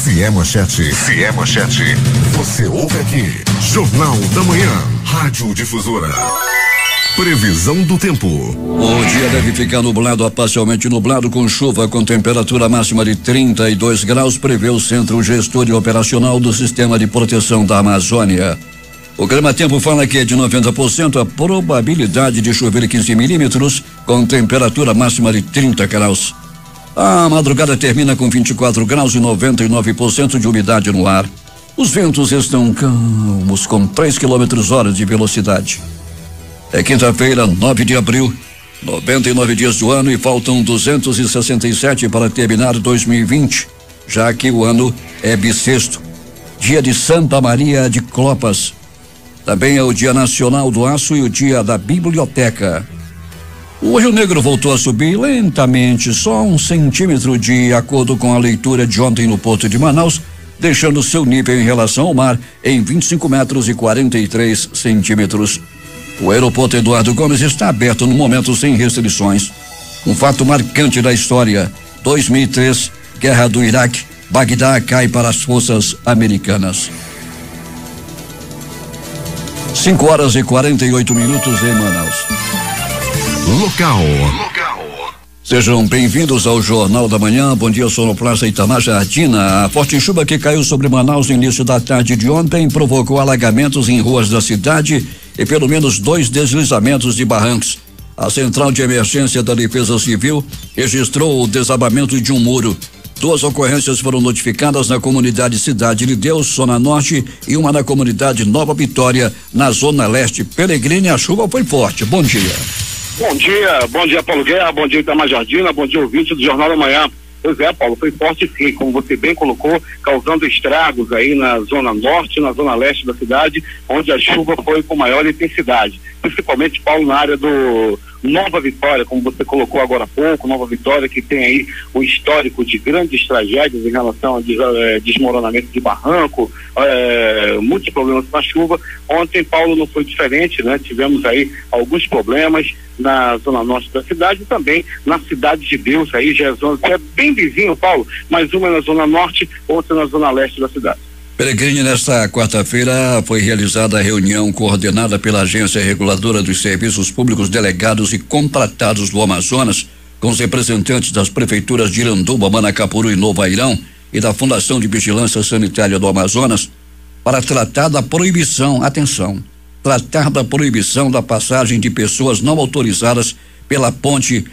Se é manchete, você ouve aqui. Jornal da Manhã, Rádio Difusora. Previsão do tempo. O dia deve ficar nublado a parcialmente nublado com chuva com temperatura máxima de 32 graus, prevê o Centro Gestor e Operacional do Sistema de Proteção da Amazônia. O clima-tempo fala que é de 90% a probabilidade de chover 15 milímetros com temperatura máxima de 30 graus. A madrugada termina com 24 graus e 99% de umidade no ar. Os ventos estão calmos com 3 km/h de velocidade. É quinta-feira, 9 de abril, 99 dias do ano e faltam 267 para terminar 2020, já que o ano é bissexto. Dia de Santa Maria de Clopas. Também é o Dia Nacional do Aço e o Dia da Biblioteca. O Rio Negro voltou a subir lentamente, só 1 centímetro de acordo com a leitura de ontem no Porto de Manaus, deixando seu nível em relação ao mar em 25 metros e 43 centímetros. O aeroporto Eduardo Gomes está aberto no momento sem restrições. Um fato marcante da história: 2003, Guerra do Iraque, Bagdá cai para as forças americanas. 5 horas e 48 minutos em Manaus. Local. Sejam bem-vindos ao Jornal da Manhã. Bom dia, sonoplasta Itamar Jardina. A forte chuva que caiu sobre Manaus no início da tarde de ontem provocou alagamentos em ruas da cidade e pelo menos 2 deslizamentos de barrancos. A Central de Emergência da Defesa Civil registrou o desabamento de um muro. 2 ocorrências foram notificadas na comunidade Cidade de Deus, Zona Norte, e uma na comunidade Nova Vitória, na Zona Leste. Peregrine, a chuva foi forte. Bom dia. Bom dia, Paulo Guerra, bom dia, Itamar Jardina, bom dia, ouvinte do Jornal da Manhã. Pois é, Paulo, foi forte sim, como você bem colocou, causando estragos aí na Zona Norte e na Zona Leste da cidade, onde a chuva foi com maior intensidade. Principalmente, Paulo, na área do Nova Vitória, como você colocou agora há pouco, Nova Vitória, que tem aí um histórico de grandes tragédias em relação a desmoronamento de barranco, muitos problemas com a chuva. Ontem, Paulo, não foi diferente, né? Tivemos aí alguns problemas na Zona Norte da cidade e também na Cidade de Deus, aí já é bem vizinho, Paulo, mas uma na Zona Norte, outra na Zona Leste da cidade. Peregrine, nesta quarta-feira foi realizada a reunião coordenada pela Agência Reguladora dos Serviços Públicos Delegados e Contratados do Amazonas, com os representantes das prefeituras de Iranduba, Manacapuru e Novo Airão e da Fundação de Vigilância Sanitária do Amazonas, para tratar da proibição, tratar da proibição da passagem de pessoas não autorizadas pela ponte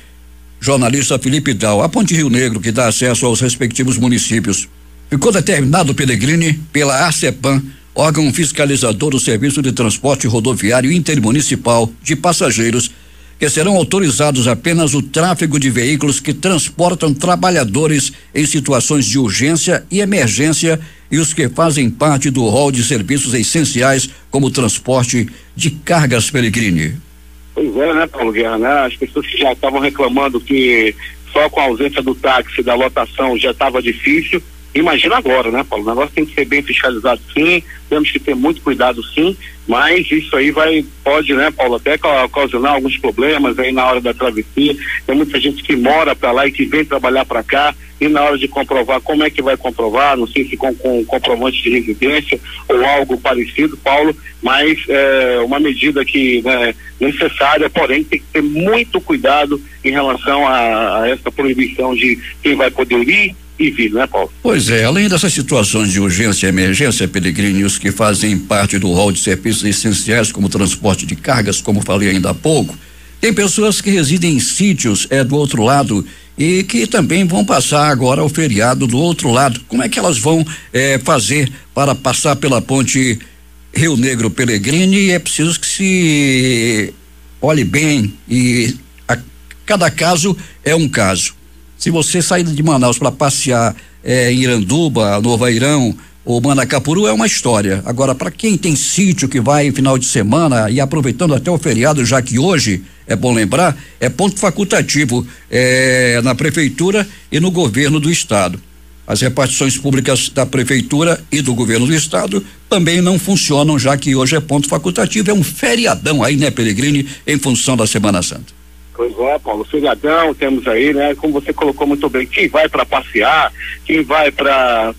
Jornalista Felipe Dal, a ponte Rio Negro, que dá acesso aos respectivos municípios. Ficou determinado, Peregrine, pela ARCEPAM, órgão fiscalizador do Serviço de Transporte Rodoviário Intermunicipal de Passageiros, que serão autorizados apenas o tráfego de veículos que transportam trabalhadores em situações de urgência e emergência e os que fazem parte do rol de serviços essenciais, como o transporte de cargas, Peregrine. Pois é, né, Paulo Guerra, né? As pessoas que já estavam reclamando que só com a ausência do táxi, da lotação, já estava difícil. Imagina agora, né, Paulo? O negócio tem que ser bem fiscalizado, sim, temos que ter muito cuidado, sim, mas isso aí pode, né, Paulo, até ocasionar alguns problemas aí na hora da travessia. Tem muita gente que mora para lá e que vem trabalhar para cá, e na hora de comprovar, como é que vai comprovar? Não sei se com comprovante de residência ou algo parecido, Paulo, mas uma medida que, né, necessária, porém tem que ter muito cuidado em relação a essa proibição de quem vai poder ir e vir, né, Paulo? Pois é, além dessas situações de urgência e emergência, Peregrine, os que fazem parte do rol de serviços essenciais, como transporte de cargas, como falei ainda há pouco, tem pessoas que residem em sítios do outro lado e que também vão passar agora o feriado do outro lado. Como é que elas vão fazer para passar pela ponte Rio Negro, Peregrine? É preciso que se olhe bem e cada caso é um caso. Se você sair de Manaus para passear em Iranduba, Novo Airão ou Manacapuru, é uma história. Agora, para quem tem sítio que vai em final de semana e aproveitando até o feriado, já que hoje, é bom lembrar, é ponto facultativo na prefeitura e no governo do estado. As repartições públicas da prefeitura e do governo do estado também não funcionam, já que hoje é ponto facultativo, é um feriadão aí, né, Peregrine, em função da Semana Santa. Pois é, Paulo, feriadão temos aí, né? Como você colocou muito bem, quem vai para passear, quem vai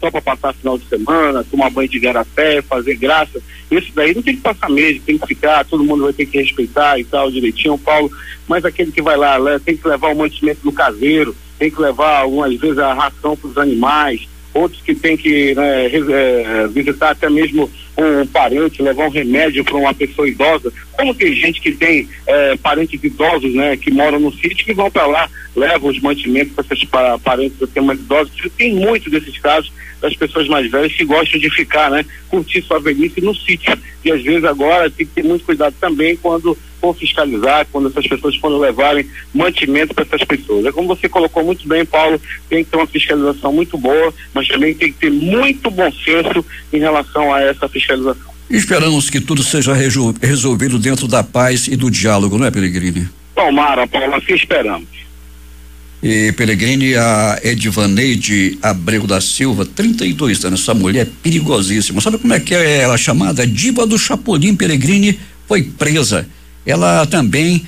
só para passar final de semana, tomar banho de garapé, fazer graça, isso daí não tem que passar mesmo, tem que ficar, todo mundo vai ter que respeitar e tal, direitinho, Paulo, mas aquele que vai lá, tem que levar o mantimento do caseiro, tem que levar algumas vezes a ração para os animais, outros que tem que, né, visitar até mesmo um parente, levar um remédio para uma pessoa idosa. Como tem gente que tem parentes idosos, né, que moram no sítio, que vão para lá, levam os mantimentos para esses parentes que mais idosos. Tem muito desses casos das pessoas mais velhas que gostam de ficar, né, curtir sua velhice no sítio. E às vezes agora tem que ter muito cuidado também quando for fiscalizar, quando essas pessoas forem levarem mantimento para essas pessoas. É como você colocou muito bem, Paulo, tem que ter uma fiscalização muito boa, mas também tem que ter muito bom senso em relação a essa fiscalização. Esperamos que tudo seja resolvido dentro da paz e do diálogo, não é, Pelegrini? Tomara, Paulo, assim esperamos. E Pelegrini, a Edvaneide Abreu da Silva, 32 anos, essa mulher é perigosíssima. Sabe como é que é ela chamada? Diva do Chapolin. Pelegrini foi presa. Ela também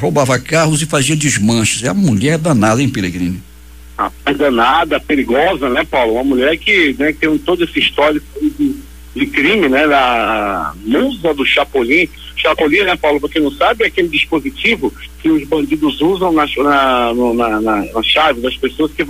roubava carros e fazia desmanches. É uma mulher danada, hein, Pelegrini? Danada, perigosa, né, Paulo? Uma mulher que, né, que tem todo esse histórico de crime, né, da musa do Chapolin. Chapolin, né, Paulo, pra quem não sabe, é aquele dispositivo que os bandidos usam na chave das pessoas que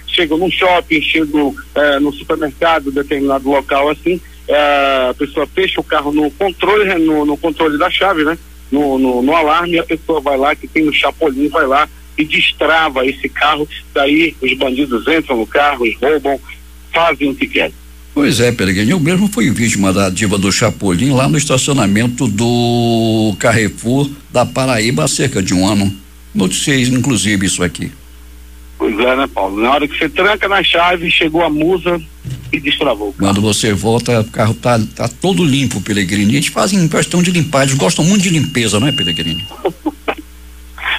chegam num shopping, chegam no supermercado, determinado local assim, a pessoa fecha o carro no controle da chave, né, no alarme, e a pessoa vai lá, que tem o Chapolin, vai lá e destrava esse carro, daí os bandidos entram no carro e roubam, fazem o que querem. Pois é, Pelegrini, eu mesmo fui vítima da Diva do Chapolin lá no estacionamento do Carrefour da Paraíba há cerca de um ano. Noticiei inclusive isso aqui. Pois é, né, Paulo? Na hora que você tranca na chave, chegou a musa e destravou o carro. Quando você volta, o carro tá todo limpo, Pelegrini. Eles fazem questão de limpar, eles gostam muito de limpeza, não é, Pelegrini?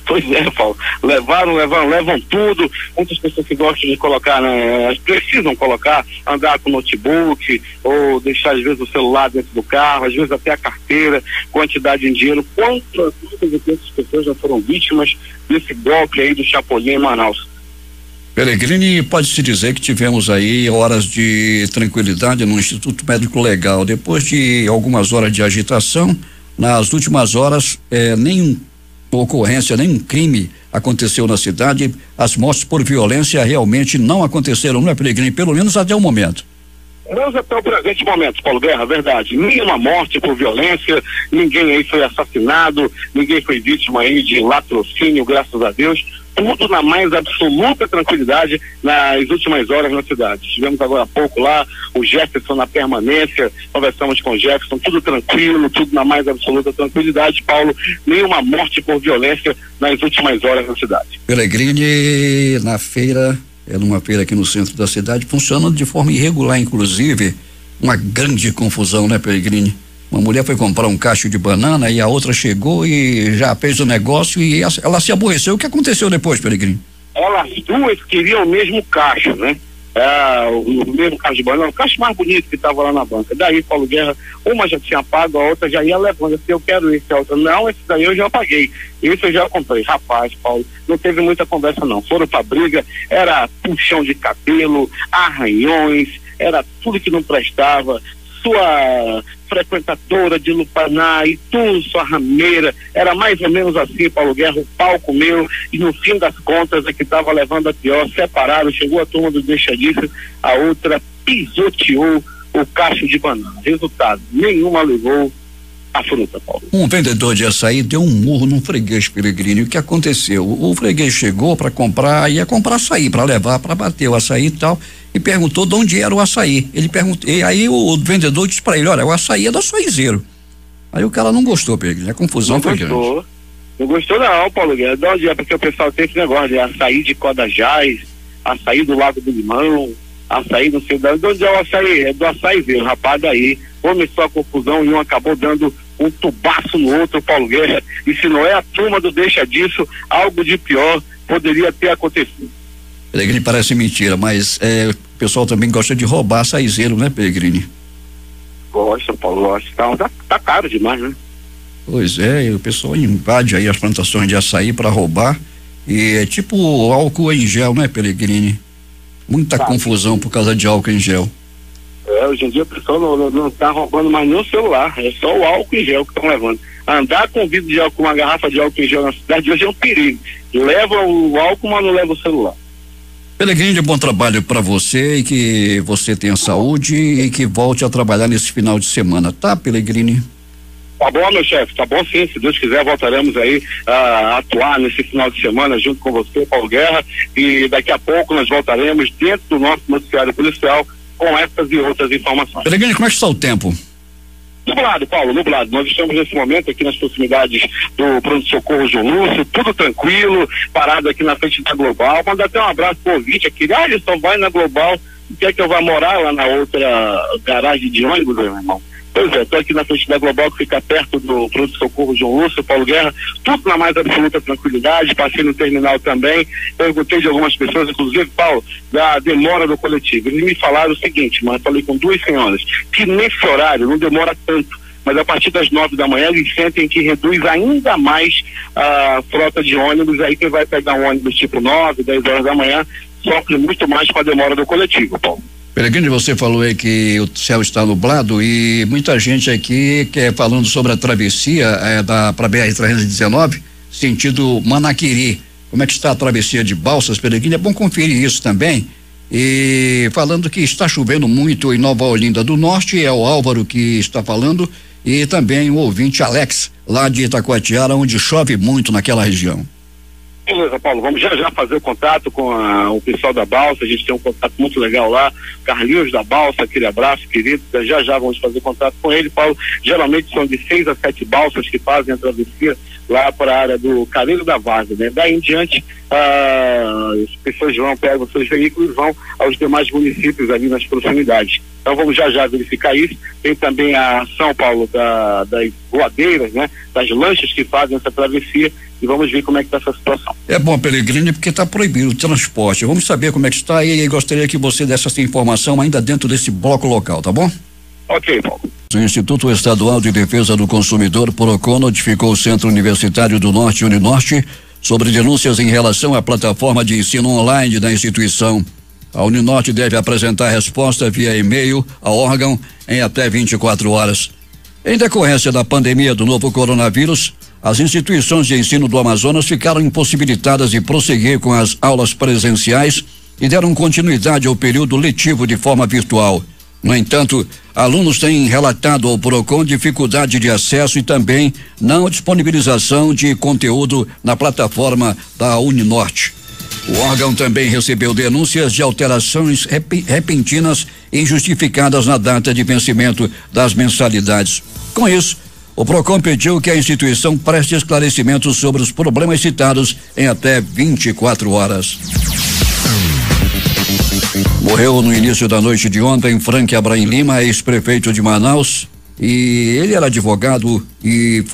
Pois é, Paulo. Levam tudo. Muitas pessoas que gostam de colocar, né, precisam colocar, andar com notebook, ou deixar às vezes o celular dentro do carro, às vezes até a carteira, quantidade em dinheiro. Quantas pessoas já foram vítimas desse golpe aí do Chapolin em Manaus? Pelegrini, pode-se dizer que tivemos aí horas de tranquilidade no Instituto Médico Legal. Depois de algumas horas de agitação, nas últimas horas, nenhuma ocorrência, nenhum crime aconteceu na cidade. As mortes por violência realmente não aconteceram, não é, Pelegrini? Pelo menos até o momento. Menos até o presente momento, Paulo Guerra, verdade. Nenhuma morte por violência, ninguém aí foi assassinado, ninguém foi vítima aí de latrocínio, graças a Deus. Tudo na mais absoluta tranquilidade nas últimas horas na cidade. Estivemos agora há pouco lá, o Jefferson na permanência, conversamos com o Jefferson, tudo tranquilo, tudo na mais absoluta tranquilidade, Paulo. Nenhuma morte por violência nas últimas horas na cidade. Pelegrini, na feira, numa feira aqui no centro da cidade, funcionando de forma irregular, inclusive, uma grande confusão, né, Pelegrini? Uma mulher foi comprar um cacho de banana e a outra chegou e já fez o negócio e ela se aborreceu. O que aconteceu depois, Pelegrini? Elas duas queriam o mesmo cacho, né? O mesmo cacho de banana, o cacho mais bonito que estava lá na banca. Daí, Paulo Guerra, uma já tinha pago, a outra já ia levando. Assim, eu quero esse, a outra, não, esse daí eu já paguei. Esse eu já comprei. Rapaz, Paulo, não teve muita conversa não. Foram pra briga, era puxão de cabelo, arranhões, era tudo que não prestava. Sua frequentadora de Lupaná e tu, sua rameira, era mais ou menos assim, Paulo Guerra, o palco meu, e no fim das contas é que estava levando a pior, separaram, chegou a turma do Deixa Disso, a outra pisoteou o cacho de banana. Resultado, nenhuma levou a fruta, Paulo. Um vendedor de açaí deu um murro num freguês, Pelegrini. O que aconteceu? O freguês chegou para comprar, ia comprar açaí para levar, para bater o açaí e tal, e perguntou de onde era o açaí. Ele perguntou, e aí o vendedor disse para ele: olha, o açaí é do açaizeiro. Aí o cara não gostou, Pelegrini. A confusão foi grande. Não gostou não, Paulo Guerra. De onde é? Porque o pessoal tem esse negócio de açaí de Codajás, açaí do Lago do Limão, açaí não sei de onde é o açaí? É do açaizeiro, rapaz. Daí começou a confusão e um acabou dando um tubaço no outro, Paulo Guerra, e se não é a turma do Deixa Disso, algo de pior poderia ter acontecido. Pelegrini, parece mentira, mas o pessoal também gosta de roubar açaizeiro, né, Pelegrini? Gosta, Paulo, gosta. Tá caro demais, né? Pois é, e o pessoal invade aí as plantações de açaí para roubar, e é tipo álcool em gel, né, Pelegrini? Muita confusão por causa de álcool em gel. Hoje em dia o pessoal não tá roubando mais nem o celular, é só o álcool em gel que estão levando. Andar com vidro de álcool, com uma garrafa de álcool em gel na cidade hoje é um perigo. Leva o álcool, mas não leva o celular. Pelegrini, bom trabalho para você, e que você tenha saúde e que volte a trabalhar nesse final de semana, tá, Pelegrini? Tá bom, meu chefe, tá bom sim, se Deus quiser voltaremos aí a atuar nesse final de semana junto com você, Paulo Guerra, e daqui a pouco nós voltaremos dentro do nosso noticiário policial com essas e outras informações. Pelegrini, como é que está o tempo? Nublado, Paulo, nublado. Nós estamos nesse momento aqui nas proximidades do pronto-socorro João Lúcio, tudo tranquilo, parado aqui na frente da Global. Manda até um abraço pro ouvinte aqui. Ele só vai na Global, quer que eu vá morar lá na outra garagem de ônibus, meu irmão? Pois é, estou aqui na frente da Global, que fica perto do pronto-socorro João Lúcio, Paulo Guerra, tudo na mais absoluta tranquilidade. Passei no terminal também, perguntei de algumas pessoas, inclusive, Paulo, da demora do coletivo. Eles me falaram o seguinte, mas falei com duas senhoras, que nesse horário não demora tanto, mas a partir das 9 da manhã eles sentem que reduz ainda mais a frota de ônibus. Aí quem vai pegar um ônibus tipo 9, 10 horas da manhã sofre muito mais com a demora do coletivo, Paulo. Pelegrini, você falou aí que o céu está nublado e muita gente aqui falando sobre a travessia para BR-319, sentido Manaquiri. Como é que está a travessia de Balsas, Pelegrini? É bom conferir isso também. E falando que está chovendo muito em Nova Olinda do Norte, é o Álvaro que está falando, e também o ouvinte Alex, lá de Itacoatiara, onde chove muito naquela região. Beleza, Paulo, vamos já fazer o contato com o pessoal da Balsa. A gente tem um contato muito legal lá, Carlinhos da Balsa, aquele abraço querido, já vamos fazer contato com ele, Paulo. Geralmente são de 6 a 7 balsas que fazem a travessia lá para a área do Careiro da Várzea, né? Daí em diante as pessoas pegam seus veículos e vão aos demais municípios ali nas proximidades. Então vamos já verificar isso. Tem também a ação, Paulo, das voadeiras, né? Das lanchas que fazem essa travessia, e vamos ver como é que está essa situação. É bom, Pelegrini, porque está proibido o transporte. Vamos saber como é que está, e gostaria que você desse essa informação ainda dentro desse bloco local, tá bom? Ok, Paulo. O Instituto Estadual de Defesa do Consumidor, PROCON, notificou o Centro Universitário do Norte, Uninorte, sobre denúncias em relação à plataforma de ensino online da instituição. A Uninorte deve apresentar resposta via e-mail ao órgão em até 24 horas. Em decorrência da pandemia do novo coronavírus, as instituições de ensino do Amazonas ficaram impossibilitadas de prosseguir com as aulas presenciais e deram continuidade ao período letivo de forma virtual. No entanto, alunos têm relatado ao PROCON dificuldade de acesso e também não disponibilização de conteúdo na plataforma da Uninorte. O órgão também recebeu denúncias de alterações repentinas e injustificadas na data de vencimento das mensalidades. Com isso, o PROCON pediu que a instituição preste esclarecimentos sobre os problemas citados em até 24 horas. Morreu no início da noite de ontem Frank Abraim Lima, ex-prefeito de Manaus, e ele era advogado e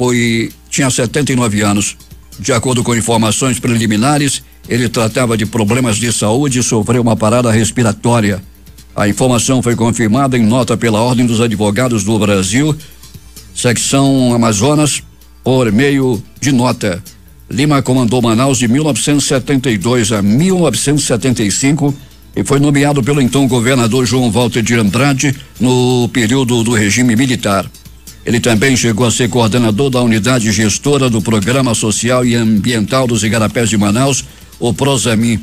tinha 79 anos. De acordo com informações preliminares, ele tratava de problemas de saúde e sofreu uma parada respiratória. A informação foi confirmada em nota pela Ordem dos Advogados do Brasil, secção Amazonas, por meio de nota. Lima comandou Manaus de 1972 a 1975 e foi nomeado pelo então governador João Walter de Andrade no período do regime militar. Ele também chegou a ser coordenador da unidade gestora do Programa Social e Ambiental dos Igarapés de Manaus, o PROSAMI.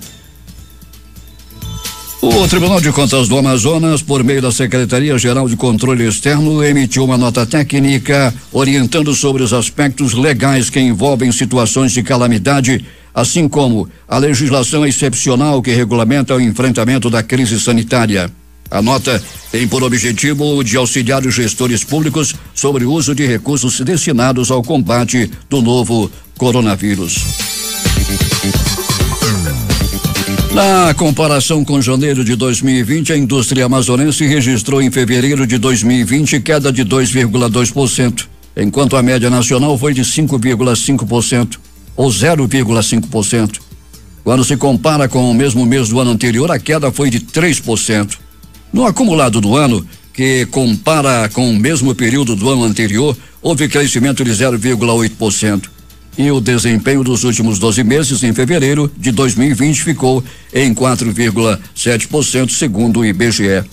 O Tribunal de Contas do Amazonas, por meio da Secretaria-Geral de Controle Externo, emitiu uma nota técnica orientando sobre os aspectos legais que envolvem situações de calamidade, assim como a legislação excepcional que regulamenta o enfrentamento da crise sanitária. A nota tem por objetivo de auxiliar os gestores públicos sobre o uso de recursos destinados ao combate do novo coronavírus. Na comparação com janeiro de 2020, a indústria amazonense registrou em fevereiro de 2020 queda de 2,2%, enquanto a média nacional foi de 5,5%, ou 0,5%. Quando se compara com o mesmo mês do ano anterior, a queda foi de 3%. No acumulado do ano, que que compara com o mesmo período do ano anterior, houve crescimento de 0,8%. E o desempenho dos últimos 12 meses, em fevereiro de 2020, ficou em 4,7%, segundo o IBGE.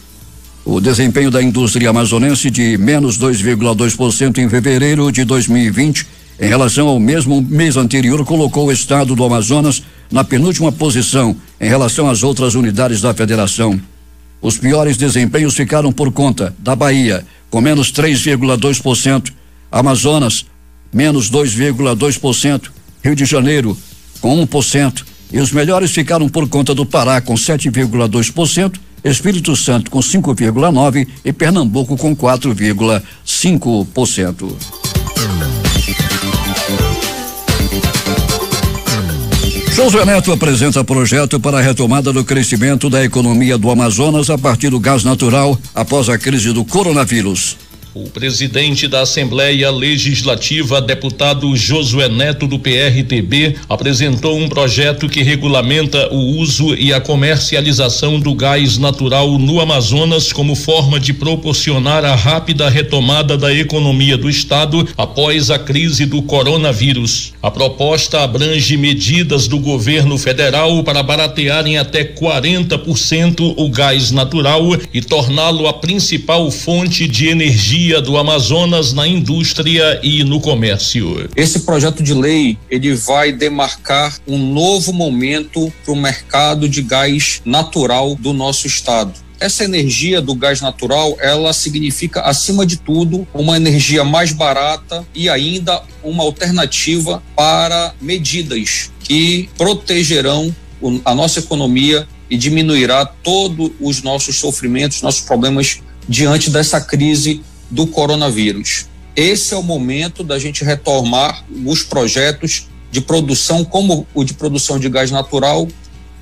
O desempenho da indústria amazonense de menos 2,2% em fevereiro de 2020, em relação ao mesmo mês anterior, colocou o estado do Amazonas na penúltima posição em relação às outras unidades da federação. Os piores desempenhos ficaram por conta da Bahia, com menos 3,2%, Amazonas, menos 2,2%, Rio de Janeiro, com 1%, e os melhores ficaram por conta do Pará, com 7,2%, Espírito Santo, com 5,9% e Pernambuco, com 4,5%. Josué Neto apresenta projeto para a retomada do crescimento da economia do Amazonas a partir do gás natural após a crise do coronavírus. O presidente da Assembleia Legislativa, deputado Josué Neto, do PRTB, apresentou um projeto que regulamenta o uso e a comercialização do gás natural no Amazonas como forma de proporcionar a rápida retomada da economia do estado após a crise do coronavírus. A proposta abrange medidas do governo federal para baratear em até 40% o gás natural e torná-lo a principal fonte de energia do Amazonas na indústria e no comércio. Esse projeto de lei, ele vai demarcar um novo momento para o mercado de gás natural do nosso estado. Essa energia do gás natural, ela significa, acima de tudo, uma energia mais barata e ainda uma alternativa para medidas que protegerão a nossa economia e diminuirá todos os nossos sofrimentos, nossos problemas diante dessa crise do coronavírus. Esse é o momento da gente retomar os projetos de produção, como o de produção de gás natural,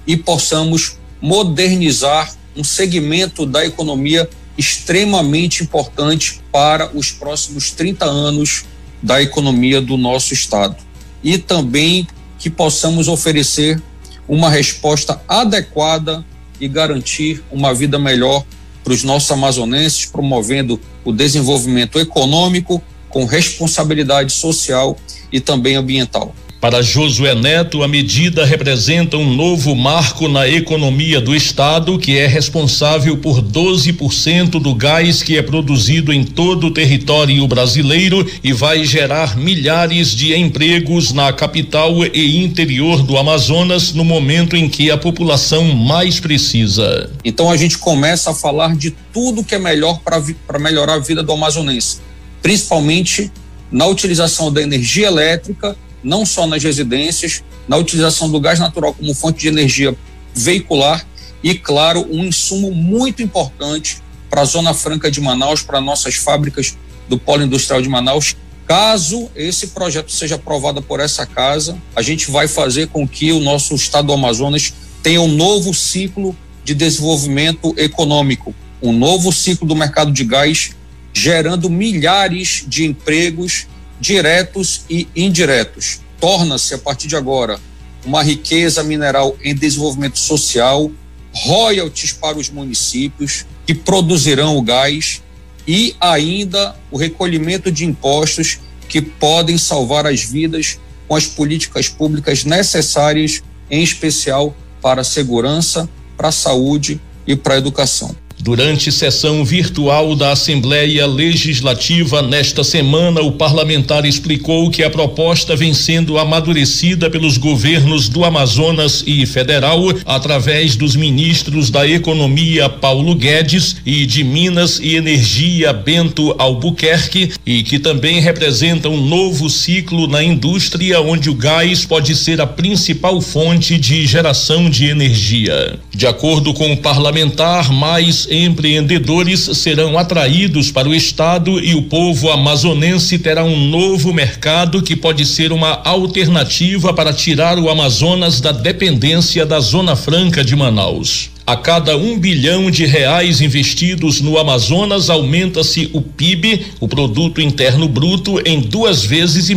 e possamos modernizar um segmento da economia extremamente importante para os próximos 30 anos da economia do nosso estado. E também que possamos oferecer uma resposta adequada e garantir uma vida melhor para os nossos amazonenses, promovendo o desenvolvimento econômico com responsabilidade social e também ambiental. Para Josué Neto, a medida representa um novo marco na economia do estado, que é responsável por 12% do gás que é produzido em todo o território brasileiro e vai gerar milhares de empregos na capital e interior do Amazonas no momento em que a população mais precisa. Então a gente começa a falar de tudo que é melhor para melhorar a vida do amazonense, principalmente na utilização da energia elétrica, não só nas residências, na utilização do gás natural como fonte de energia veicular e, claro, um insumo muito importante para a Zona Franca de Manaus, para nossas fábricas do Polo Industrial de Manaus. Caso esse projeto seja aprovado por essa casa, a gente vai fazer com que o nosso estado do Amazonas tenha um novo ciclo de desenvolvimento econômico, um novo ciclo do mercado de gás, gerando milhares de empregos diretos e indiretos. Torna-se, a partir de agora, uma riqueza mineral em desenvolvimento social, royalties para os municípios que produzirão o gás e ainda o recolhimento de impostos que podem salvar as vidas com as políticas públicas necessárias, em especial para a segurança, para a saúde e para a educação. Durante sessão virtual da Assembleia Legislativa nesta semana, o parlamentar explicou que a proposta vem sendo amadurecida pelos governos do Amazonas e federal através dos ministros da Economia Paulo Guedes e de Minas e Energia Bento Albuquerque, e que também representa um novo ciclo na indústria onde o gás pode ser a principal fonte de geração de energia. De acordo com o parlamentar, mais empreendedores serão atraídos para o estado e o povo amazonense terá um novo mercado que pode ser uma alternativa para tirar o Amazonas da dependência da Zona Franca de Manaus. A cada R$1 bilhão investidos no Amazonas, aumenta-se o PIB, o Produto Interno Bruto, em 2,5 vezes.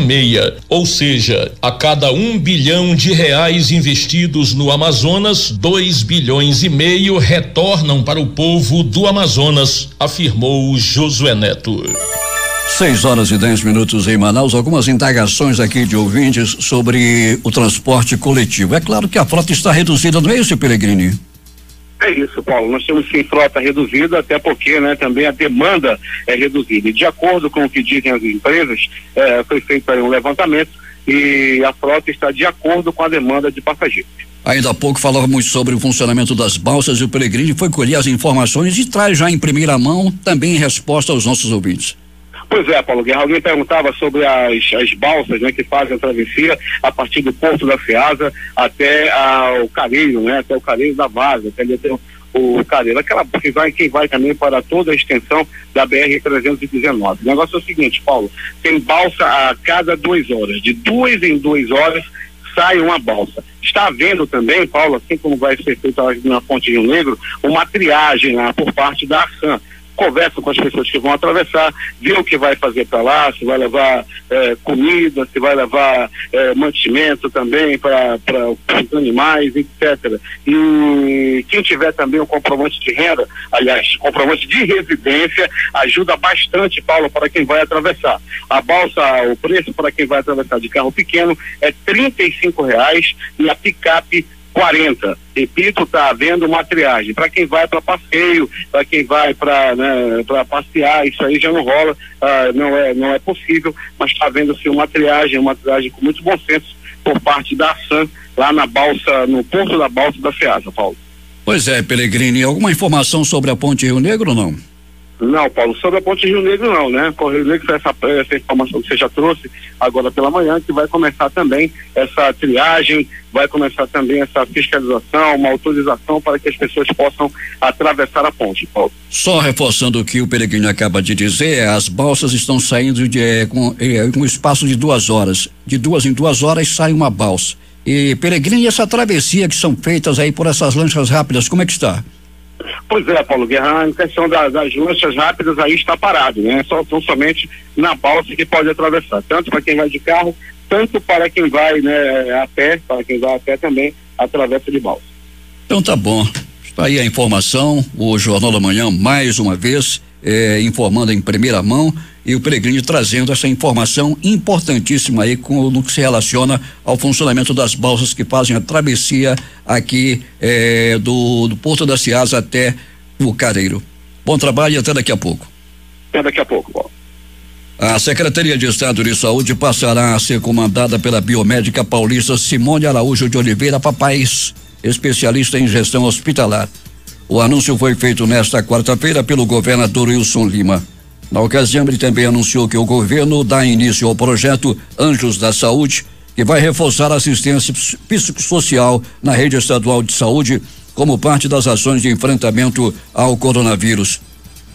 Ou seja, a cada R$1 bilhão investidos no Amazonas, 2,5 bilhões retornam para o povo do Amazonas, afirmou Josué Neto. 6h10 em Manaus. Algumas indagações aqui de ouvintes sobre o transporte coletivo. É claro que a frota está reduzida, não é isso, Peregrini? É isso, Paulo. Nós temos sim frota reduzida, até porque, né, também a demanda é reduzida. E de acordo com o que dizem as empresas, foi feito aí um levantamento e a frota está de acordo com a demanda de passageiros. Ainda há pouco falávamos sobre o funcionamento das balsas e o Peregrini foi colher as informações e traz já em primeira mão também resposta aos nossos ouvintes. Pois é, Paulo Guerra, alguém perguntava sobre as balsas, né, que fazem a travessia a partir do Porto da Ceasa até o Careiro, né, até o Careiro da Vaza, até ali até o Careiro, aquela que vai também para toda a extensão da BR-319. O negócio é o seguinte, Paulo, tem balsa a cada 2 horas, de 2 em 2 horas sai uma balsa. Está havendo também, Paulo, assim como vai ser feito na Ponte Rio Negro, uma triagem lá por parte da Arsan. Conversa com as pessoas que vão atravessar, vê o que vai fazer para lá, se vai levar comida, se vai levar mantimento também para os animais, etc. E quem tiver também um comprovante de renda, aliás, comprovante de residência, ajuda bastante, Paulo, para quem vai atravessar. A balsa, o preço para quem vai atravessar de carro pequeno é R$35 e a picape 40. Repito, está havendo uma triagem. Para quem vai para passeio, para quem vai para passear, isso aí já não rola, não é possível, mas está havendo-se uma triagem com muito bom senso por parte da Arsan, lá na balsa, no Porto da Balsa da Ceasa, Paulo. Pois é, Peregrini, alguma informação sobre a Ponte Rio Negro ou não? Não, Paulo, sobre a Ponte Rio Negro não, né? O Rio Negro foi essa informação que você já trouxe agora pela manhã, que vai começar também essa triagem, vai começar também essa fiscalização, uma autorização para que as pessoas possam atravessar a ponte, Paulo. Só reforçando o que o Peregrini acaba de dizer, as balsas estão saindo com um espaço de 2 horas. De 2 em 2 horas sai uma balsa. E, Peregrini, essa travessia que são feitas aí por essas lanchas rápidas, como é que está? Pois é, Paulo Guerra, em questão das lanchas rápidas aí está parado, né? São somente na balsa que pode atravessar, tanto para quem vai de carro, tanto para quem vai, né, a pé, para quem vai a pé também atravessa de balsa. Então tá bom, está aí a informação, o Jornal da Manhã mais uma vez informando em primeira mão e o Peregrini trazendo essa informação importantíssima aí no que se relaciona ao funcionamento das balsas que fazem a travessia aqui do Porto da Ceasa até o Careiro. Bom trabalho e até daqui a pouco. Até daqui a pouco, Paulo. A Secretaria de Estado de Saúde passará a ser comandada pela biomédica paulista Simone Araújo de Oliveira Papais, especialista em gestão hospitalar. O anúncio foi feito nesta quarta-feira pelo governador Wilson Lima. Na ocasião, ele também anunciou que o governo dá início ao projeto Anjos da Saúde, que vai reforçar a assistência psicossocial na rede estadual de saúde como parte das ações de enfrentamento ao coronavírus.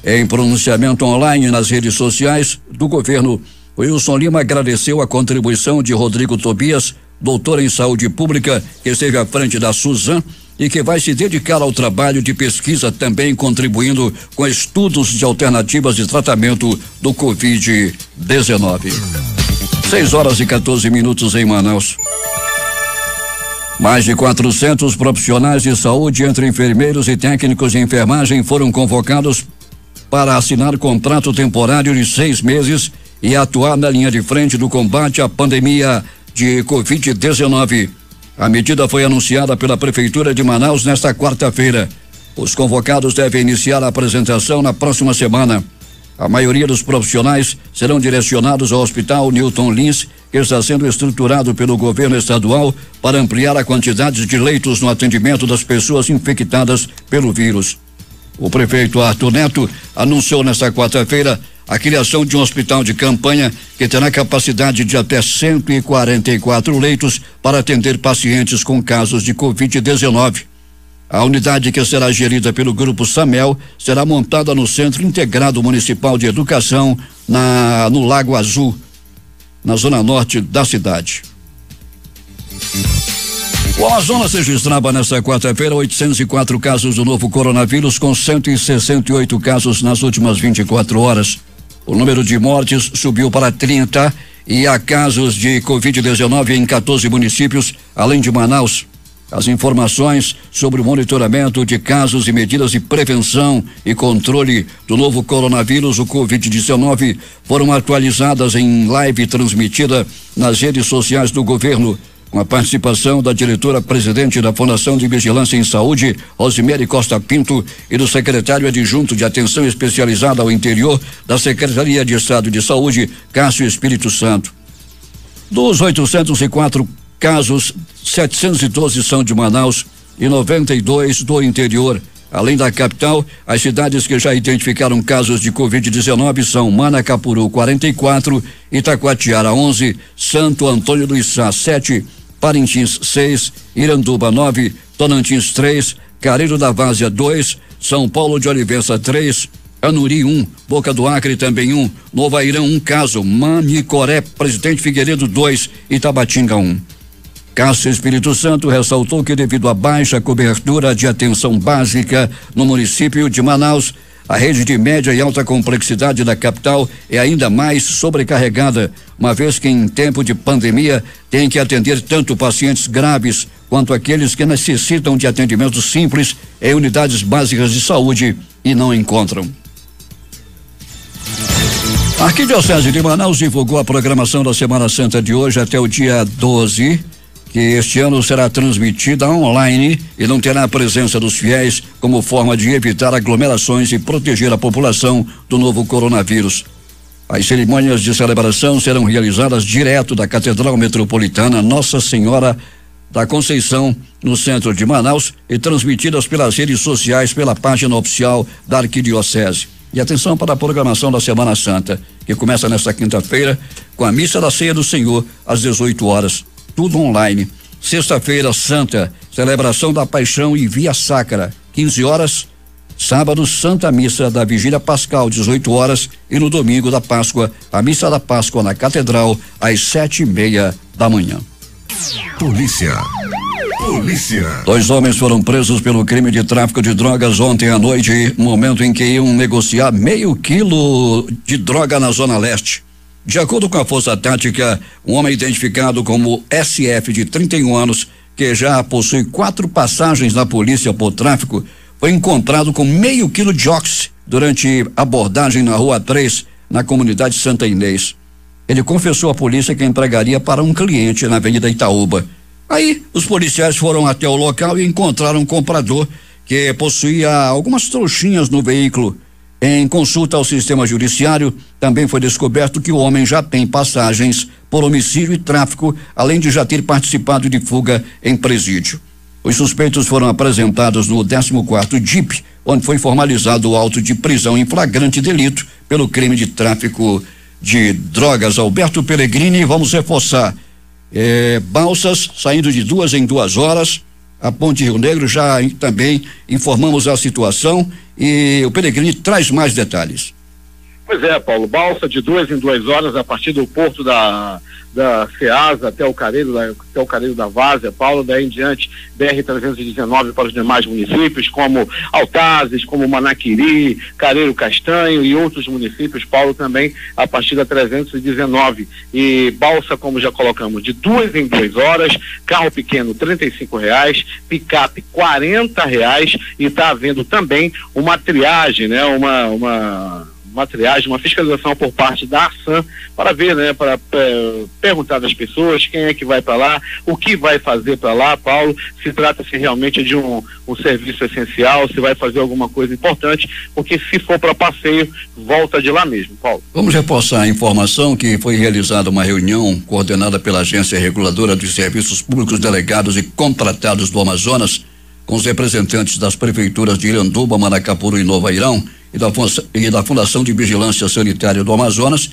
Em pronunciamento online nas redes sociais do governo, Wilson Lima agradeceu a contribuição de Rodrigo Tobias, doutor em saúde pública, que esteve à frente da Suzan e que vai se dedicar ao trabalho de pesquisa, também contribuindo com estudos de alternativas de tratamento do Covid-19. 6h14 em Manaus. Mais de 400 profissionais de saúde, entre enfermeiros e técnicos de enfermagem, foram convocados para assinar contrato temporário de 6 meses e atuar na linha de frente do combate à pandemia de Covid-19. A medida foi anunciada pela Prefeitura de Manaus nesta quarta-feira. Os convocados devem iniciar a apresentação na próxima semana. A maioria dos profissionais serão direcionados ao Hospital Newton Lins, que está sendo estruturado pelo governo estadual para ampliar a quantidade de leitos no atendimento das pessoas infectadas pelo vírus. O prefeito Arthur Neto anunciou nesta quarta-feira a criação de um hospital de campanha que terá capacidade de até 144 leitos para atender pacientes com casos de Covid-19. A unidade, que será gerida pelo Grupo Samel, será montada no Centro Integrado Municipal de Educação, no Lago Azul, na zona norte da cidade. O Amazonas registrava nesta quarta-feira 804 casos do novo coronavírus, com 168 casos nas últimas 24 horas. O número de mortes subiu para 30 e há casos de Covid-19 em 14 municípios, além de Manaus. As informações sobre o monitoramento de casos e medidas de prevenção e controle do novo coronavírus, o Covid-19, foram atualizadas em live transmitida nas redes sociais do governo, com a participação da diretora-presidente da Fundação de Vigilância em Saúde, Rosemary Costa Pinto, e do secretário adjunto de Atenção Especializada ao Interior da Secretaria de Estado de Saúde, Cássio Espírito Santo. Dos 804 casos, 712 são de Manaus e 92 do interior. Além da capital, as cidades que já identificaram casos de Covid-19 são Manacapuru 44, Itacoatiara 11, Santo Antônio do Içá 7, Parintins 6, Iranduba 9, Tonantins 3, Careiro da Várzea 2, São Paulo de Olivença 3, Anuri 1, Boca do Acre também 1, Novo Airão 1 caso, Manicoré, Presidente Figueiredo 2 e Tabatinga 1. Cássio Espírito Santo ressaltou que, devido à baixa cobertura de atenção básica no município de Manaus, a rede de média e alta complexidade da capital é ainda mais sobrecarregada, uma vez que em tempo de pandemia tem que atender tanto pacientes graves quanto aqueles que necessitam de atendimento simples em unidades básicas de saúde e não encontram. A Arquidiocese de Manaus divulgou a programação da Semana Santa de hoje até o dia 12, que este ano será transmitida online e não terá a presença dos fiéis como forma de evitar aglomerações e proteger a população do novo coronavírus. As cerimônias de celebração serão realizadas direto da Catedral Metropolitana Nossa Senhora da Conceição, no centro de Manaus, e transmitidas pelas redes sociais pela página oficial da Arquidiocese. E atenção para a programação da Semana Santa, que começa nesta quinta-feira com a Missa da Ceia do Senhor às 18 horas. Tudo online. Sexta-feira Santa, celebração da Paixão e Via Sacra, 15 horas. Sábado, Santa Missa da Vigília Pascal, 18 horas. E no domingo da Páscoa, a Missa da Páscoa na Catedral, às 7:30 da manhã. Polícia. 2 homens foram presos pelo crime de tráfico de drogas ontem à noite, momento em que iam negociar meio quilo de droga na Zona Leste. De acordo com a Força Tática, um homem identificado como SF, de 31 anos, que já possui 4 passagens na polícia por tráfico, foi encontrado com meio quilo de oxi durante abordagem na Rua 3, na comunidade Santa Inês. Ele confessou à polícia que entregaria para um cliente na Avenida Itaúba. Aí, os policiais foram até o local e encontraram um comprador que possuía algumas trouxinhas no veículo. Em consulta ao sistema judiciário, também foi descoberto que o homem já tem passagens por homicídio e tráfico, além de já ter participado de fuga em presídio. Os suspeitos foram apresentados no 14º DIP, onde foi formalizado o auto de prisão em flagrante delito pelo crime de tráfico de drogas. Alberto Pellegrini, vamos reforçar. Balsas saindo de 2 em 2 horas. A Ponte Rio Negro, já também informamos a situação e o Pellegrini traz mais detalhes. Pois é, Paulo, balsa de 2 em 2 horas a partir do porto da Ceasa até o Careiro da Várzea, Paulo, daí em diante BR-319 para os demais municípios, como Altazes, como Manaquiri, Careiro Castanho e outros municípios, Paulo, também a partir da 319. E balsa, como já colocamos, de 2 em 2 horas, carro pequeno R$35, picape R$40, e está havendo também uma triagem, né? Uma triagem, uma fiscalização por parte da ARSAM para ver, né, para perguntar das pessoas quem é que vai para lá, o que vai fazer para lá, Paulo, se trata-se realmente de um serviço essencial, se vai fazer alguma coisa importante, porque se for para passeio, volta de lá mesmo, Paulo. Vamos reforçar a informação que foi realizada uma reunião coordenada pela Agência Reguladora dos Serviços Públicos Delegados e Contratados do Amazonas, com os representantes das prefeituras de Iranduba, Manacapuru e Novo Airão, e da Fundação de Vigilância Sanitária do Amazonas,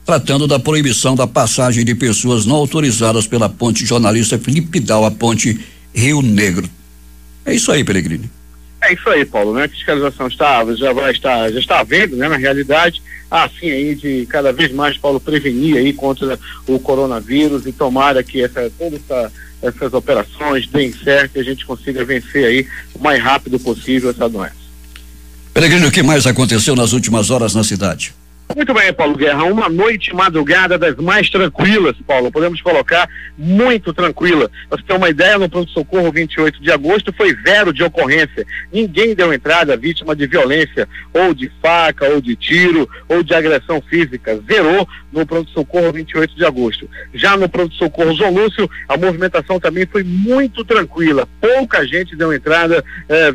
tratando da proibição da passagem de pessoas não autorizadas pela ponte jornalista Felipe Dal, a ponte Rio Negro. É isso aí, Pellegrini. É isso aí, Paulo, né? A fiscalização já está havendo, né? Na realidade, assim aí de cada vez mais, Paulo, prevenir aí contra o coronavírus e tomara que essas operações deem certo e a gente consiga vencer aí o mais rápido possível essa doença. Peregrino, o que mais aconteceu nas últimas horas na cidade? Muito bem, Paulo Guerra, uma noite madrugada das mais tranquilas, Paulo, podemos colocar muito tranquila. Pra você ter uma ideia, no pronto-socorro 28 de agosto foi 0 de ocorrência. Ninguém deu entrada vítima de violência, ou de faca, ou de tiro, ou de agressão física. Zerou no pronto-socorro 28 de agosto. Já no pronto-socorro João Lúcio, a movimentação também foi muito tranquila. Pouca gente deu entrada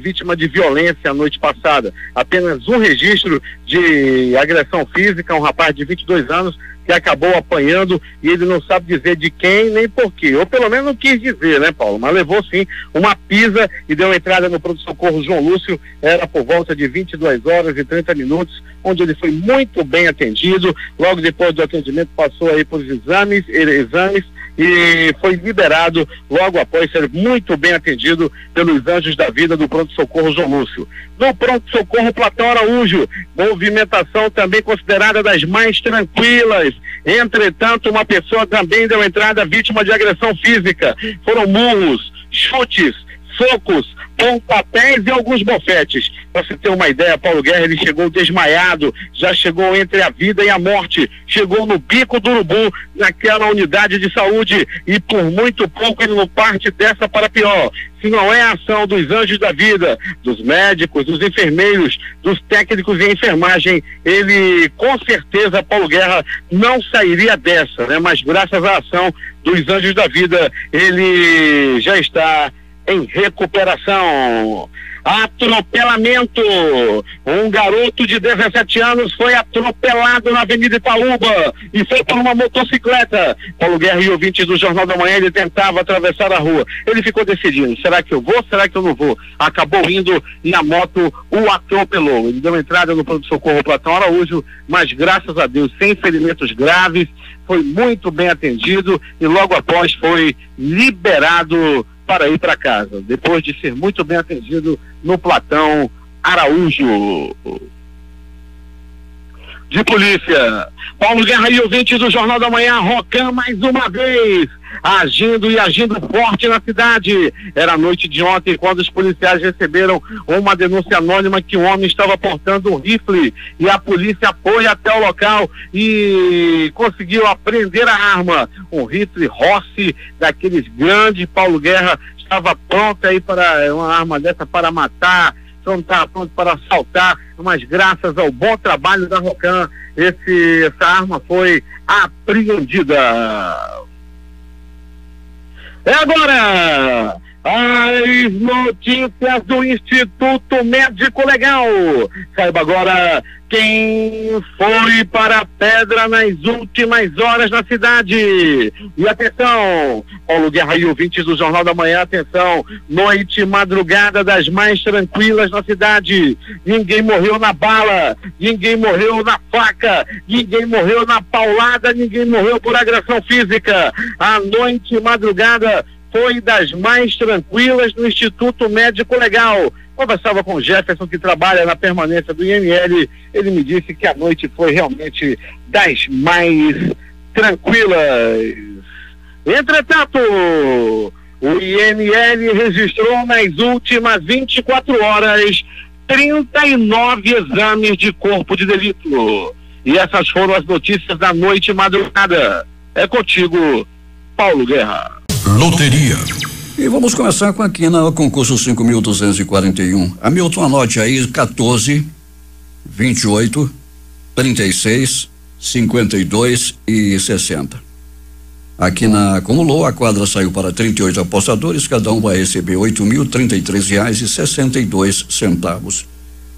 vítima de violência a noite passada. Apenas um registro de agressão física, um rapaz de 22 anos que acabou apanhando e ele não sabe dizer de quem nem por quê, ou pelo menos não quis dizer, né, Paulo? Mas levou sim uma pisa e deu entrada no pronto-socorro João Lúcio, era por volta de 22h30, onde ele foi muito bem atendido. Logo depois do atendimento passou aí por exames e foi liberado logo após ser muito bem atendido pelos anjos da vida do pronto-socorro João Lúcio. No pronto-socorro Platão Araújo, movimentação também considerada das mais tranquilas. Entretanto, uma pessoa também deu entrada vítima de agressão física. Foram murros, chutes, socos, pontapés e alguns bofetes. Para você ter uma ideia, Paulo Guerra, ele chegou desmaiado, já chegou entre a vida e a morte, chegou no bico do urubu, naquela unidade de saúde, e por muito pouco ele não parte dessa para pior. Se não é a ação dos anjos da vida, dos médicos, dos enfermeiros, dos técnicos em enfermagem, ele com certeza, Paulo Guerra, não sairia dessa, né? Mas graças à ação dos anjos da vida, ele já está em recuperação. Atropelamento. Um garoto de 17 anos foi atropelado na Avenida Itaúba e foi por uma motocicleta. Paulo Guerra e ouvintes do Jornal da Manhã, ele tentava atravessar a rua. Ele ficou decidindo, será que eu vou, será que eu não vou? Acabou indo e a moto o atropelou. Ele deu entrada no pronto-socorro Platão Araújo, mas graças a Deus, sem ferimentos graves, foi muito bem atendido e logo após foi liberado para ir para casa, depois de ser muito bem atendido no Platão Araújo. De polícia, Paulo Guerra e ouvintes do Jornal da Manhã, Rocan mais uma vez agindo forte na cidade. Era a noite de ontem quando os policiais receberam uma denúncia anônima que um homem estava portando um rifle e a polícia foi até o local e conseguiu apreender a arma, um rifle Rossi daqueles grandes. Paulo Guerra estava pronto aí para uma arma dessa para matar, não estava pronto para assaltar, mas graças ao bom trabalho da Rocan, essa arma foi apreendida. É agora as notícias do Instituto Médico Legal. Saiba agora quem foi para a pedra nas últimas horas na cidade. E atenção, Paulo Guerra e ouvintes do Jornal da Manhã, atenção, noite madrugada das mais tranquilas na cidade. Ninguém morreu na bala, ninguém morreu na faca, ninguém morreu na paulada, ninguém morreu por agressão física. A noite madrugada foi das mais tranquilas no Instituto Médico Legal. Conversava com o Jefferson, que trabalha na permanência do IML, ele me disse que a noite foi realmente das mais tranquilas. Entretanto, o IML registrou nas últimas 24 horas 39 exames de corpo de delito. E essas foram as notícias da noite madrugada. É contigo, Paulo Guerra. Loteria. E vamos começar com aqui no concurso 5.241. Hamilton, anote aí: 14, 28, 36, 52 e 60. Aqui na acumulou, a quadra saiu para 38 apostadores, cada um vai receber R$8.033,62.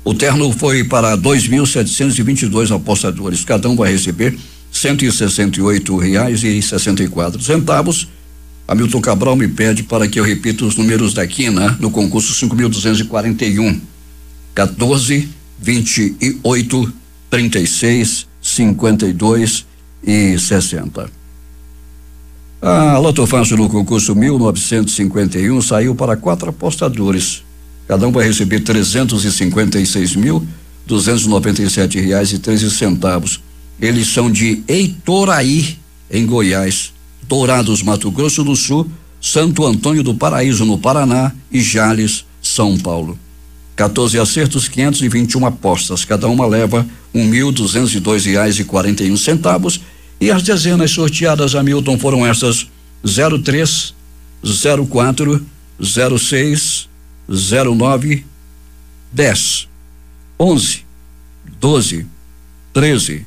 O terno foi para 2.722 apostadores, cada um vai receber R$168,64. Hamilton Cabral me pede para que eu repita os números da quina no concurso 5.241. 14, 28, 36, 52 e 60. A Loto Fácil no concurso 1951 saiu para 4 apostadores. Cada um vai receber R$356.297,13. Eles são de Eitoraí, em Goiás, Dourados, Mato Grosso do Sul, Santo Antônio do Paraíso, no Paraná, e Jales, São Paulo. 14 acertos, 521 apostas. Cada uma leva R$1.202,41. E as dezenas sorteadas, Hamilton, foram estas: 03, 04, 06, 09, 10, 11, 12, 13,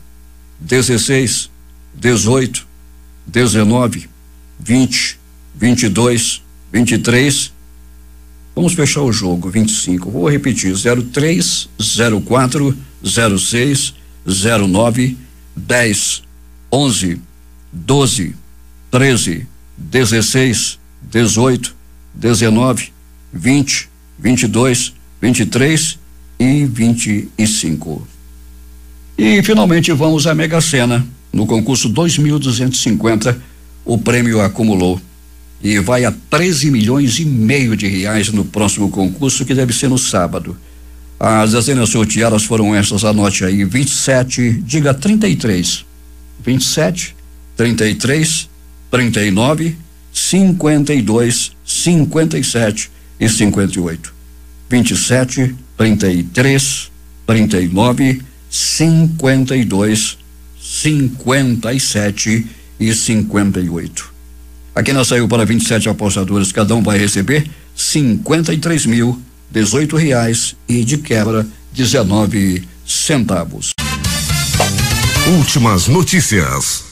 16, 18, 19, 20, 22, 23. Vamos fechar o jogo, 25. Vou repetir: 03, 04, 06, 09, 10, 11, 12, 13, 16, 18, 19, 20, 22, 23 e 25. E finalmente vamos à Mega Sena. No concurso 2.250, o prêmio acumulou e vai a 13,5 milhões de reais no próximo concurso, que deve ser no sábado. As dezenas sorteadas foram essas, anote aí: 27, diga 33, 27, 33, 39, 52, 57 e 58. 27, 33, 39, 52, 57 e 58. Aqui nós saiu para 27 apostadores, cada um vai receber R$53.018 e de quebra 19 centavos. Últimas notícias.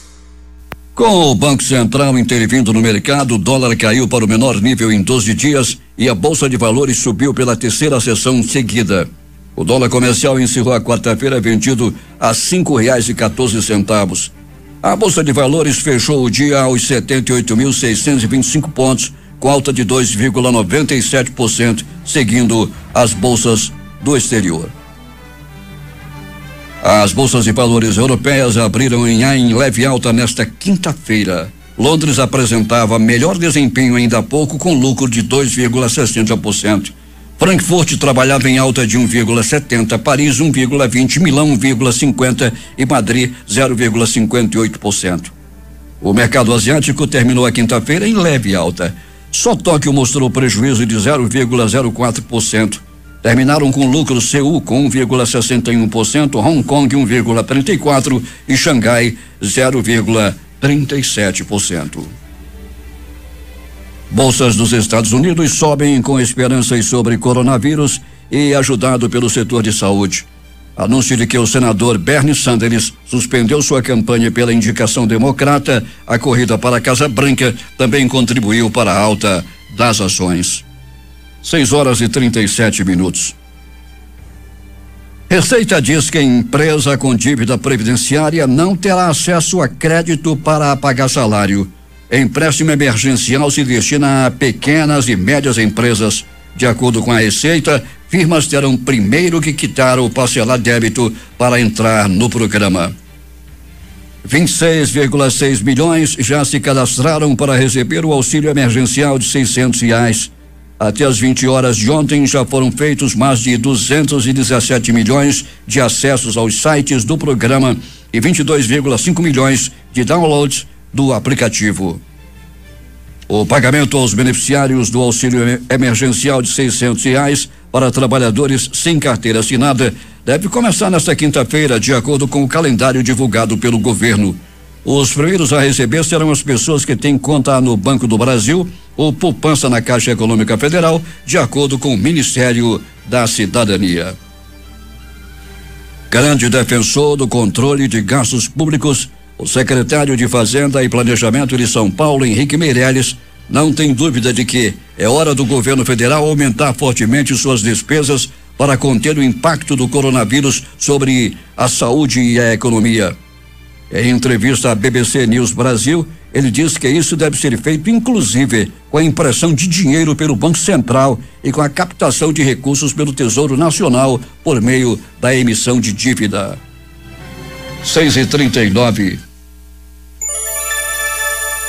Com o Banco Central intervindo no mercado, o dólar caiu para o menor nível em 12 dias e a Bolsa de Valores subiu pela terceira sessão seguida. O dólar comercial encerrou a quarta-feira vendido a R$5,14. A Bolsa de Valores fechou o dia aos 78.625 pontos, com alta de 2,97%, seguindo as bolsas do exterior. As bolsas de valores europeias abriram em leve alta nesta quinta-feira. Londres apresentava melhor desempenho ainda há pouco, com lucro de 2,60%. Frankfurt trabalhava em alta de 1,70%, Paris 1,20%, Milão 1,50% e Madrid 0,58%. O mercado asiático terminou a quinta-feira em leve alta. Só Tóquio mostrou prejuízo de 0,04%. Terminaram com lucro Seul com 1,61%, Hong Kong 1,34% e Xangai 0,37%. Bolsas dos Estados Unidos sobem com esperanças sobre coronavírus e ajudado pelo setor de saúde. Anúncio de que o senador Bernie Sanders suspendeu sua campanha pela indicação democrata, a corrida para a Casa Branca também contribuiu para a alta das ações. 6:37. Receita diz que a empresa com dívida previdenciária não terá acesso a crédito para pagar salário. Empréstimo emergencial se destina a pequenas e médias empresas. De acordo com a Receita, firmas terão primeiro que quitar ou parcelar débito para entrar no programa. 26,6 milhões já se cadastraram para receber o auxílio emergencial de R$600. Até as 20 horas de ontem já foram feitos mais de 217 milhões de acessos aos sites do programa e 22,5 milhões de downloads do aplicativo. O pagamento aos beneficiários do auxílio emergencial de R$600 para trabalhadores sem carteira assinada deve começar nesta quinta-feira, de acordo com o calendário divulgado pelo governo. Os primeiros a receber serão as pessoas que têm conta no Banco do Brasil ou poupança na Caixa Econômica Federal, de acordo com o Ministério da Cidadania. Grande defensor do controle de gastos públicos, o secretário de Fazenda e Planejamento de São Paulo, Henrique Meirelles, não tem dúvida de que é hora do governo federal aumentar fortemente suas despesas para conter o impacto do coronavírus sobre a saúde e a economia. Em entrevista à BBC News Brasil, ele disse que isso deve ser feito inclusive com a impressão de dinheiro pelo Banco Central e com a captação de recursos pelo Tesouro Nacional por meio da emissão de dívida. 6:39.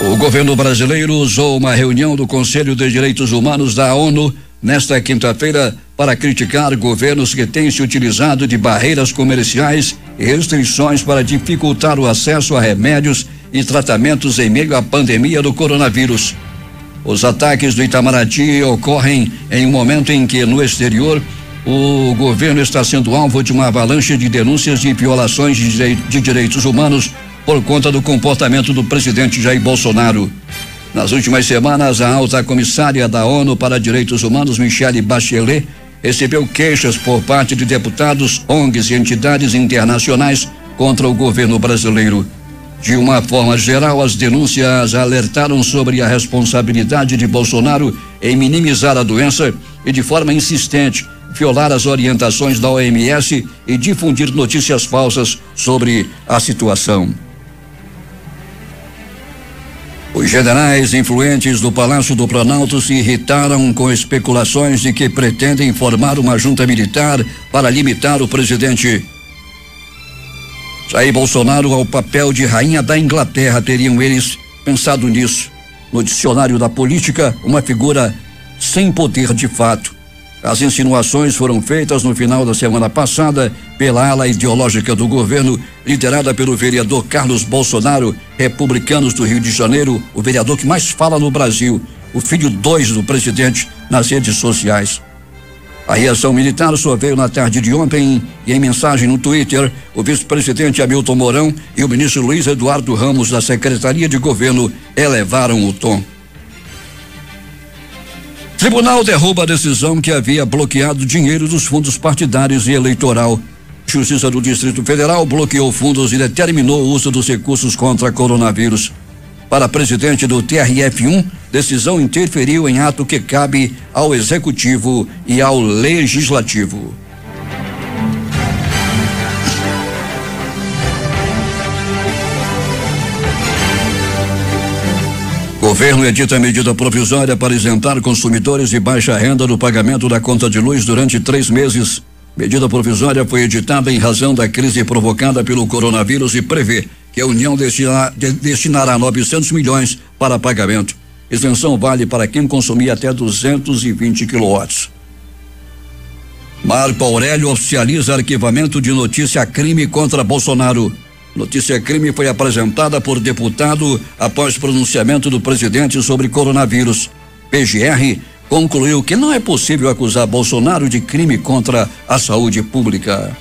O governo brasileiro usou uma reunião do Conselho de Direitos Humanos da ONU nesta quinta-feira para criticar governos que têm se utilizado de barreiras comerciais e restrições para dificultar o acesso a remédios e tratamentos em meio à pandemia do coronavírus. Os ataques do Itamaraty ocorrem em um momento em que, no exterior, o governo está sendo alvo de uma avalanche de denúncias de violações de direitos humanos por conta do comportamento do presidente Jair Bolsonaro. Nas últimas semanas, a alta comissária da ONU para Direitos Humanos, Michelle Bachelet, recebeu queixas por parte de deputados, ONGs e entidades internacionais contra o governo brasileiro. De uma forma geral, as denúncias alertaram sobre a responsabilidade de Bolsonaro em minimizar a doença e, de forma insistente, violar as orientações da OMS e difundir notícias falsas sobre a situação. Os generais influentes do Palácio do Planalto se irritaram com especulações de que pretendem formar uma junta militar para limitar o presidente Jair Bolsonaro ao papel de rainha da Inglaterra. Teriam eles pensado nisso. No dicionário da política, uma figura sem poder de fato. As insinuações foram feitas no final da semana passada pela ala ideológica do governo, liderada pelo vereador Carlos Bolsonaro, republicanos do Rio de Janeiro, o vereador que mais fala no Brasil, o filho 2 do presidente, nas redes sociais. A reação militar só veio na tarde de ontem e, em mensagem no Twitter, o vice-presidente Hamilton Mourão e o ministro Luiz Eduardo Ramos da Secretaria de Governo elevaram o tom. Tribunal derruba a decisão que havia bloqueado dinheiro dos fundos partidários e eleitoral. Justiça do Distrito Federal bloqueou fundos e determinou o uso dos recursos contra coronavírus. Para presidente do TRF1, decisão interferiu em ato que cabe ao Executivo e ao Legislativo. Governo edita medida provisória para isentar consumidores de baixa renda do pagamento da conta de luz durante 3 meses. Medida provisória foi editada em razão da crise provocada pelo coronavírus e prevê que a União destinará 900 milhões para pagamento. Isenção vale para quem consumir até 220 quilowatts. Marco Aurélio oficializa arquivamento de notícia crime contra Bolsonaro. Notícia crime foi apresentada por deputado após pronunciamento do presidente sobre coronavírus. PGR concluiu que não é possível acusar Bolsonaro de crime contra a saúde pública.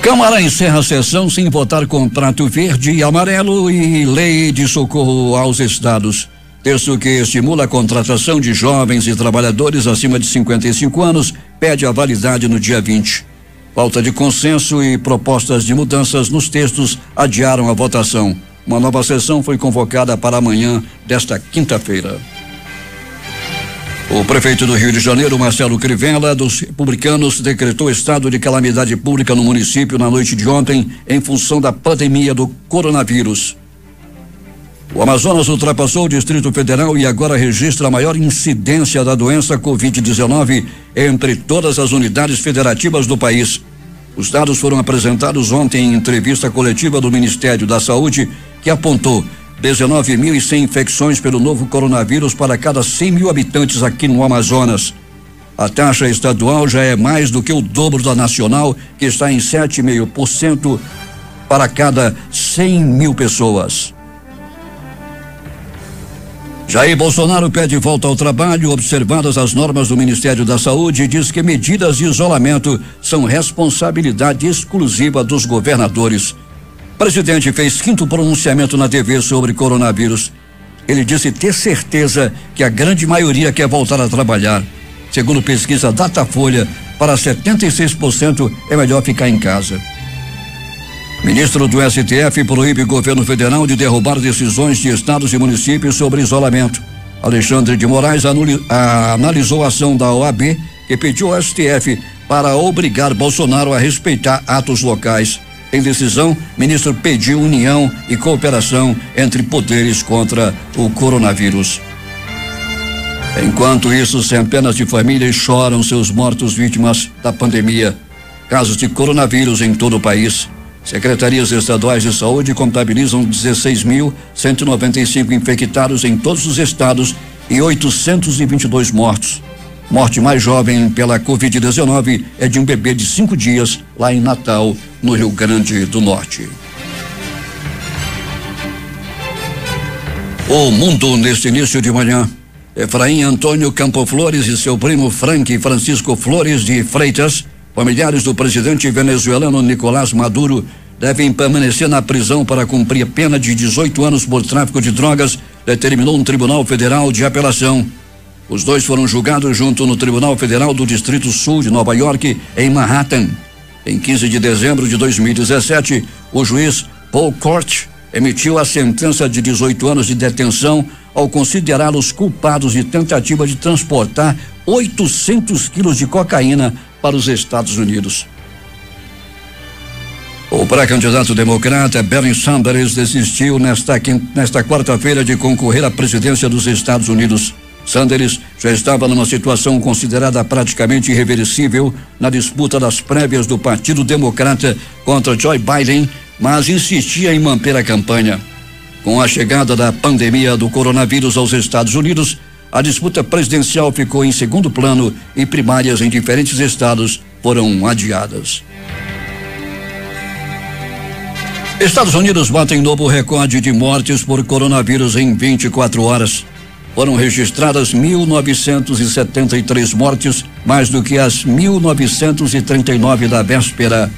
Câmara encerra a sessão sem votar contrato verde e amarelo e lei de socorro aos estados. Texto que estimula a contratação de jovens e trabalhadores acima de 55 anos pede a validade no dia 20. Falta de consenso e propostas de mudanças nos textos adiaram a votação. Uma nova sessão foi convocada para amanhã desta quinta-feira. O prefeito do Rio de Janeiro, Marcelo Crivella, dos republicanos, decretou estado de calamidade pública no município na noite de ontem em função da pandemia do coronavírus. O Amazonas ultrapassou o Distrito Federal e agora registra a maior incidência da doença Covid-19 entre todas as unidades federativas do país. Os dados foram apresentados ontem em entrevista coletiva do Ministério da Saúde, que apontou 19.100 infecções pelo novo coronavírus para cada 100 mil habitantes aqui no Amazonas. A taxa estadual já é mais do que o dobro da nacional, que está em 7,5% para cada 100 mil pessoas. Jair Bolsonaro pede volta ao trabalho, observadas as normas do Ministério da Saúde, e diz que medidas de isolamento são responsabilidade exclusiva dos governadores. O presidente fez 5º pronunciamento na TV sobre coronavírus. Ele disse ter certeza que a grande maioria quer voltar a trabalhar. Segundo pesquisa Datafolha, para 76% é melhor ficar em casa. Ministro do STF proíbe o governo federal de derrubar decisões de estados e municípios sobre isolamento. Alexandre de Moraes analisou a ação da OAB, que pediu ao STF para obrigar Bolsonaro a respeitar atos locais. Em decisão, ministro pediu união e cooperação entre poderes contra o coronavírus. Enquanto isso, centenas de famílias choram seus mortos vítimas da pandemia. Casos de coronavírus em todo o país. Secretarias estaduais de saúde contabilizam 16.195 infectados em todos os estados e 822 mortos. Morte mais jovem pela Covid-19 é de um bebê de 5 dias lá em Natal, no Rio Grande do Norte. O mundo neste início de manhã. Efraim Antônio Campo Flores e seu primo Frank Francisco Flores de Freitas, familiares do presidente venezuelano Nicolás Maduro, devem permanecer na prisão para cumprir pena de 18 anos por tráfico de drogas, determinou um tribunal federal de apelação. Os dois foram julgados junto no Tribunal Federal do Distrito Sul de Nova York, em Manhattan. Em 15 de dezembro de 2017, o juiz Paul Court emitiu a sentença de 18 anos de detenção ao considerá-los culpados de tentativa de transportar 800 quilos de cocaína para os Estados Unidos. O pré-candidato democrata Bernie Sanders desistiu nesta quarta-feira de concorrer à presidência dos Estados Unidos. Sanders já estava numa situação considerada praticamente irreversível na disputa das prévias do Partido Democrata contra Joe Biden, mas insistia em manter a campanha. Com a chegada da pandemia do coronavírus aos Estados Unidos, a disputa presidencial ficou em segundo plano e primárias em diferentes estados foram adiadas. Estados Unidos batem novo recorde de mortes por coronavírus em 24 horas. Foram registradas 1.973 mortes, mais do que as 1.939 da véspera.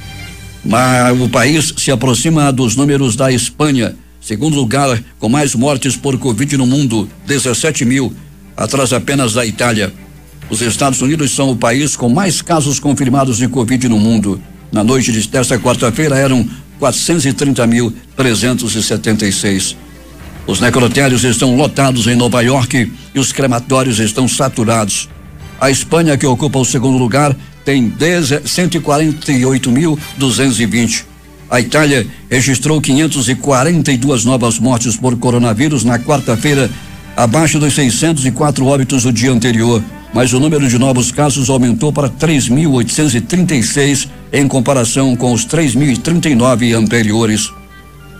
Mas o país se aproxima dos números da Espanha, segundo lugar com mais mortes por Covid no mundo, 17 mil, atrás apenas da Itália. Os Estados Unidos são o país com mais casos confirmados de Covid no mundo. Na noite desta quarta-feira eram 430.376. Os necrotérios estão lotados em Nova York e os crematórios estão saturados. A Espanha, que ocupa o segundo lugar, tem 148.220. A Itália registrou 542 novas mortes por coronavírus na quarta-feira, abaixo dos 604 óbitos do dia anterior, mas o número de novos casos aumentou para 3.836 em comparação com os 3.039 anteriores.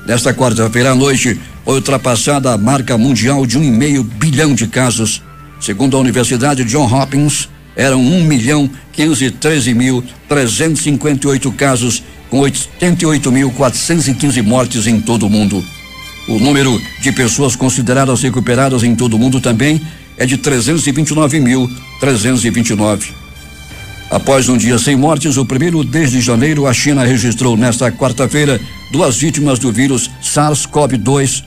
Nesta quarta-feira à noite, foi ultrapassada a marca mundial de 1,5 bilhão de casos. Segundo a Universidade Johns Hopkins, eram 1.513.358 casos, com 88.415 mortes em todo o mundo. O número de pessoas consideradas recuperadas em todo o mundo também é de 329.329. Após um dia sem mortes, o primeiro desde janeiro, a China registrou nesta quarta-feira 2 vítimas do vírus SARS-CoV-2,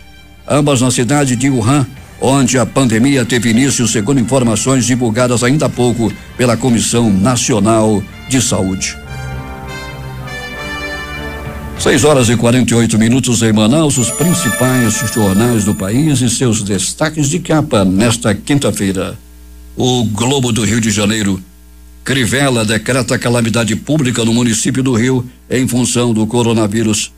ambas na cidade de Wuhan, onde a pandemia teve início, segundo informações divulgadas ainda há pouco pela Comissão Nacional de Saúde. 6h48 em Manaus, os principais jornais do país e seus destaques de capa nesta quinta-feira. O Globo do Rio de Janeiro. Crivella decreta calamidade pública no município do Rio em função do coronavírus.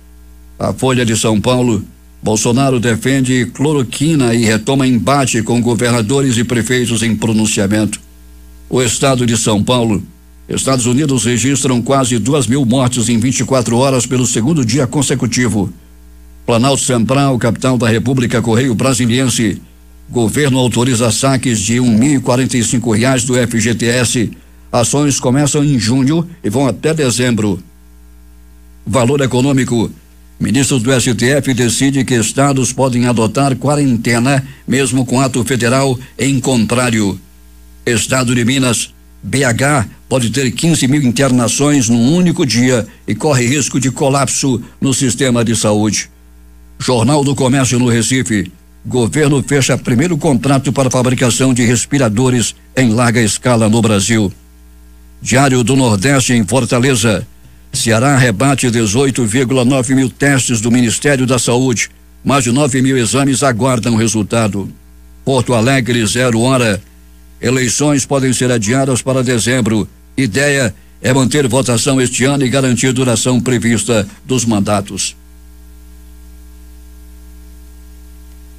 A Folha de São Paulo. Bolsonaro defende cloroquina e retoma embate com governadores e prefeitos em pronunciamento. O estado de São Paulo. Estados Unidos registram quase 2.000 mortes em 24 horas pelo segundo dia consecutivo. Planalto Central, capital da República, Correio Brasiliense. Governo autoriza saques de R$1.045 do FGTS. Ações começam em junho e vão até dezembro. Valor econômico. Ministro do STF decide que estados podem adotar quarentena, mesmo com ato federal em contrário. Estado de Minas. BH pode ter 15.000 internações num único dia e corre risco de colapso no sistema de saúde. Jornal do Comércio no Recife. Governo fecha primeiro contrato para fabricação de respiradores em larga escala no Brasil. Diário do Nordeste em Fortaleza. Ceará rebate 18,9 mil testes do Ministério da Saúde. Mais de 9.000 exames aguardam resultado. Porto Alegre, 0 hora. Eleições podem ser adiadas para dezembro. Ideia é manter votação este ano e garantir duração prevista dos mandatos.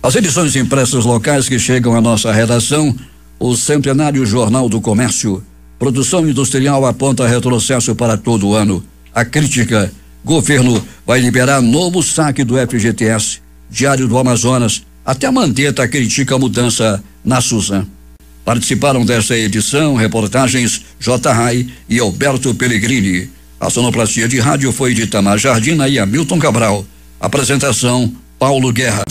As edições impressas locais que chegam à nossa redação. O Centenário Jornal do Comércio. Produção industrial aponta retrocesso para todo o ano. A crítica. Governo vai liberar novo saque do FGTS. Diário do Amazonas. Até a Mandetta critica a mudança na Suzan. Participaram desta edição reportagens J. Rai e Alberto Pellegrini. A sonoplastia de rádio foi de Itamar Jardina e Hamilton Cabral. Apresentação Paulo Guerra.